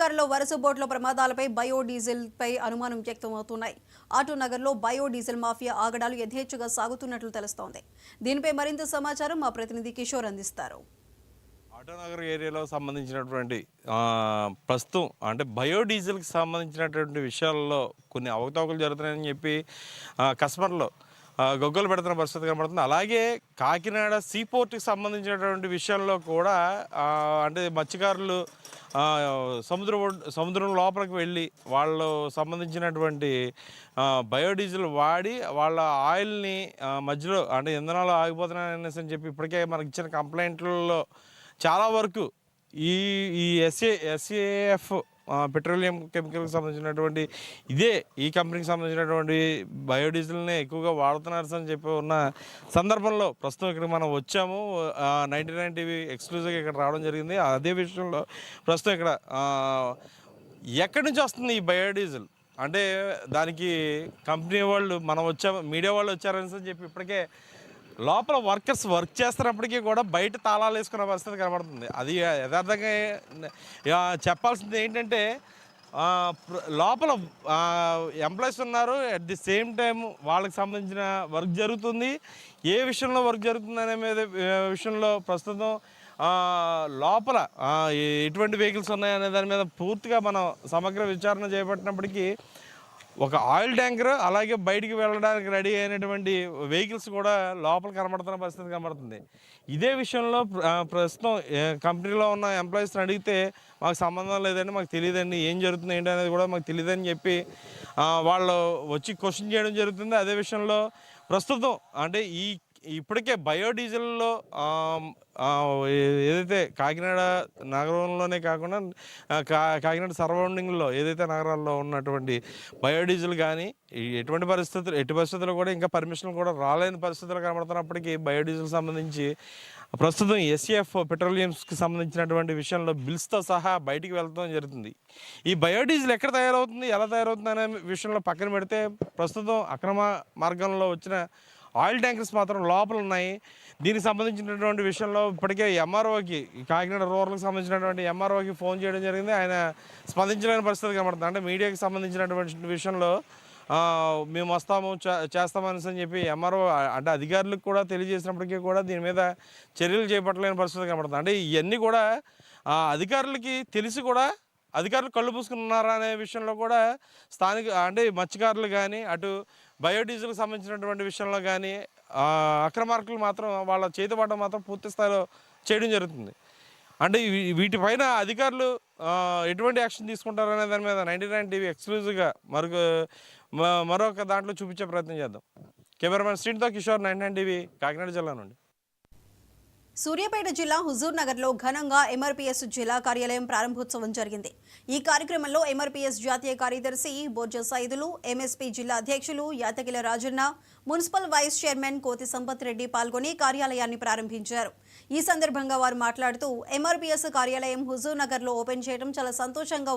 బీహార్లో వరుస బోట్ల ప్రమాదాలపై బయోడీజిల్పై అనుమానం వ్యక్తమవుతున్నాయి. ఆటోనగర్లో బయోడీజిల్ మాఫియా ఆగడాలు యథేచ్ఛగా సాగుతున్నట్లు తెలుస్తోంది. దీనిపై మరింత సమాచారం మా ప్రతినిధి కిషోర్ అందిస్తారు. ఆటోనగర్ ఏరియాలో సంబంధించినటువంటి ప్రస్తుతం అంటే బయోడీజిల్కి సంబంధించినటువంటి విషయాల్లో కొన్ని అవకతవకలు జరుగుతున్నాయని చెప్పి కస్టమర్లు గొగ్గలు పెడుతున్న పరిస్థితి కనబడుతుంది. అలాగే కాకినాడ సీపోర్ట్కి సంబంధించినటువంటి విషయంలో కూడా అంటే మత్స్యకారులు సముద్రం లోపలికి వెళ్ళి వాళ్ళు సంబంధించినటువంటి బయోడీజిల్ వాడి వాళ్ళ ఆయిల్ని మధ్యలో అంటే ఇంధనాలు ఆగిపోతున్నాయనేసి అని చెప్పి ఇప్పటికే మనకి ఇచ్చిన కంప్లైంట్లలో చాలా వరకు ఈ ఈ ఎస్ఏఎఫ్ పెట్రోలియం కెమికల్కి సంబంధించినటువంటి ఈ కంపెనీకి సంబంధించినటువంటి బయోడీజిల్ని ఎక్కువగా వాడుతున్నారు అని చెప్పి ఉన్న సందర్భంలో ప్రస్తుతం ఇక్కడ మనం వచ్చాము. 99 టీవీ ఎక్స్క్లూజివ్గా ఇక్కడ రావడం జరిగింది. అదే విషయంలో ప్రస్తుతం ఇక్కడ ఎక్కడి నుంచి వస్తుంది ఈ బయోడీజిల్ అంటే దానికి కంపెనీ వాళ్ళు మనం వచ్చాము, మీడియా వాళ్ళు వచ్చారని చెప్పి ఇప్పటికే లోపల వర్కర్స్ వర్క్ చేస్తున్నప్పటికీ కూడా బయట తాళాలు వేసుకున్న పరిస్థితి కనబడుతుంది. అది యథార్థంగా చెప్పాల్సింది ఏంటంటే లోపల ఎంప్లాయీస్ ఉన్నారు, అట్ ది సేమ్ టైం వాళ్ళకి సంబంధించిన వర్క్ జరుగుతుంది. ఏ విషయంలో వర్క్ జరుగుతుంది అనే మీద విషయంలో ప్రస్తుతం లోపల ఎటువంటి వెహికల్స్ ఉన్నాయనే దాని మీద పూర్తిగా మనం సమగ్ర విచారణ చేపట్టినప్పటికీ ఒక ఆయిల్ ట్యాంకర్ అలాగే బయటికి వెళ్ళడానికి రెడీ అయినటువంటి వెహికల్స్ కూడా లోపల కనబడుతున్న పరిస్థితి కనబడుతుంది. ఇదే విషయంలో ప్రస్తుతం కంపెనీలో ఉన్న ఎంప్లాయీస్ని అడిగితే మాకు సంబంధం లేదండి, మాకు తెలియదండి, ఏం జరుగుతుంది ఏంటి అనేది కూడా మాకు తెలియదని చెప్పి వాళ్ళు వచ్చి క్వశ్చన్ చేయడం జరుగుతుంది. అదే విషయంలో ప్రస్తుతం అంటే ఇప్పటికే బయోడీజిల్లో ఏదైతే కాకినాడ నగరంలోనే కాకుండా కాకినాడ సరౌండింగ్లో ఏదైతే నగరాల్లో ఉన్నటువంటి బయోడీజిల్ కానీ ఎట్టి పరిస్థితుల్లో కూడా ఇంకా పర్మిషన్ కూడా రాలేని పరిస్థితులు కనబడుతున్నప్పటికీ బయోడీజిల్ సంబంధించి ప్రస్తుతం ఎస్ఏఎఫ్ పెట్రోలియంస్కి సంబంధించినటువంటి విషయంలో బిల్స్తో సహా బయటికి వెళ్తాం జరుగుతుంది. ఈ బయోడీజిల్ ఎక్కడ తయారవుతుంది, ఎలా తయారవుతుంది అనే విషయంలో పక్కన పెడితే ప్రస్తుతం అక్రమ మార్గంలో వచ్చిన ఆయిల్ ట్యాంకర్స్ మాత్రం లోపల ఉన్నాయి. దీనికి సంబంధించినటువంటి విషయంలో ఇప్పటికే ఎంఆర్ఓకి కాకినాడ రూరల్కి సంబంధించినటువంటి ఎంఆర్ఓకి ఫోన్ చేయడం జరిగింది. ఆయన స్పందించలేని పరిస్థితి కనబడుతుంది. అంటే మీడియాకి సంబంధించినటువంటి విషయంలో మేము వస్తాము చేస్తామని అని చెప్పి ఎంఆర్ఓ అంటే అధికారులకు కూడా తెలియజేసినప్పటికీ కూడా దీని మీద చర్యలు చేపట్టలేని పరిస్థితి కనబడుతుంది. అంటే ఇవన్నీ కూడా అధికారులకి తెలిసి కూడా అధికారులు కళ్ళు పూసుకున్నారా అనే విషయంలో కూడా స్థానిక అంటే మత్స్యకారులు కానీ అటు బయోడీజిల్కి సంబంధించినటువంటి విషయంలో కానీ అక్రమార్కులు మాత్రం వాళ్ళ చేతిపాటు మాత్రం పూర్తి స్థాయిలో చేయడం జరుగుతుంది. అంటే వీటిపైన అధికారులు ఎటువంటి యాక్షన్ తీసుకుంటారనే దాని మీద 99 టీవీ ఎక్స్క్లూజివ్గా మరొక దాంట్లో చూపించే ప్రయత్నం చేద్దాం. కెమెరామెన్ శ్రీనితో కిషోర్, 99 టీవీ కాకినాడ జిల్లా నుండి. సూర్యాపేట జిల్లా హుజూర్ నగర్లో ఘనంగా ఎంఆర్పీఎస్ జిల్లా కార్యాలయం ప్రారంభోత్సవం జరిగింది. ఈ కార్యక్రమంలో ఎంఆర్పీఎస్ జాతీయ కార్యదర్శి బొజ్జ సైదులు, ఎంఎస్పీ జిల్లా అధ్యక్షులు యాతగిల రాజన్న, మున్సిపల్ వైస్ చైర్మన్ కోతి సంపత్ రెడ్డి పాల్గొని కార్యాలయాన్ని ప్రారంభించారు. ఈ సందర్భంగా వారు మాట్లాడుతూ ఎంఆర్పీఎస్ కార్యాలయం హుజూర్ నగర్లో ఓపెన్ చేయడం చాలా సంతోషంగా